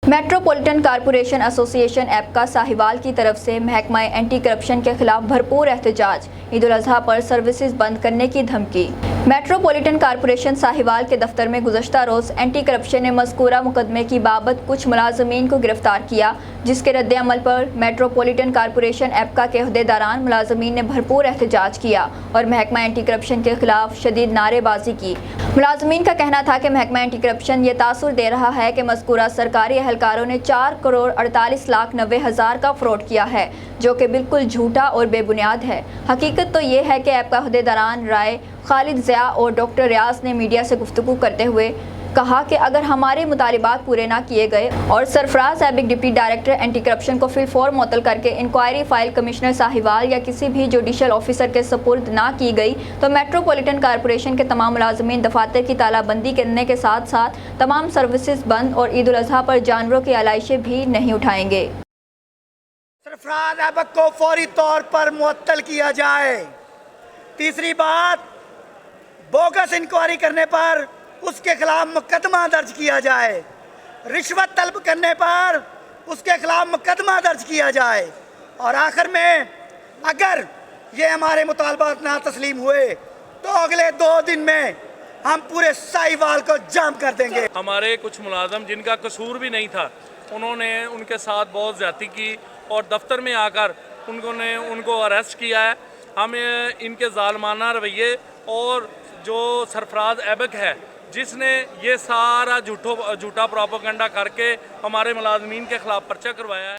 Metropolitan corporation association एपका Sahiwal की तरफ से महकमा एंटी करप्शन के खिलाफ भरपूर एहतजाज, ईद उल अजहा पर सर्विसेज बंद करने की धमकी। मेट्रोपॉलिटन कारपोरेशन साहिवाल के दफ्तर में गुज़श्ता रोज़ एंटी करप्शन ने मज़कूरा मुकदमे की बाबत कुछ मुलाजमीन को गिरफ्तार किया, जिसके रद्द अमल पर मेट्रोपॉलिटन कारपोरेशन एपका के अहदेदारान मुलाजमीन ने भरपूर एहतजाज किया और महकमा एंटी करप्शन के खिलाफ शदीद नारेबाजी की। मुलाजमीन का कहना था कि महकमा एंटी करप्शन ये तासुर दे रहा है कि मज़कूरा सरकारी एहलकारों ने 4,48,90,000 का फ्रॉड किया है, जो कि बिल्कुल झूठा और बेबुनियाद है। हकीकत तो ये है कि ऐप का अहदेदारान राय खालिद ज़िया और डॉक्टर रियाज ने मीडिया से गुफ्तगू करते हुए कहा कि अगर हमारे मुतालिबात पूरे ना किए गए और सरफराज एबिक डिप्टी डायरेक्टर एंटी करप्शन को फिलफौर मुअत्तल करके इंक्वायरी फाइल कमिश्नर साहिवाल या किसी भी जुडिशल ऑफिसर के सपुर्द ना की गई तो मेट्रोपॉलिटन कारपोरेशन के तमाम मुलाजमीन दफातर की तालाबंदी करने के साथ साथ तमाम सर्विसेज बंद और ईद उल अजहा पर जानवरों की आलाइशें भी नहीं उठाएंगे। सरफराज एबिक को फौरी तौर पर मुअत्तल किया जाए। तीसरी बात, बोगस इंक्वायरी करने पर उसके खिलाफ मुकदमा दर्ज किया जाए। रिश्वत तलब करने पर उसके खिलाफ मुकदमा दर्ज किया जाए। और आखिर में अगर ये हमारे मुतालबात ना तस्लीम हुए तो अगले 2 दिन में हम पूरे साहिवाल को जाम कर देंगे। हमारे कुछ मुलाजम जिनका कसूर भी नहीं था, उन्होंने उनके साथ बहुत ज़्यादती की और दफ्तर में आकर उनको अरेस्ट किया है। हम इनके ज़ालमाना रवैये और जो सरफराज एबिक है जिसने ये सारा झूठा प्रोपेगेंडा करके हमारे मुलाजमीन के खिलाफ पर्चा करवाया है।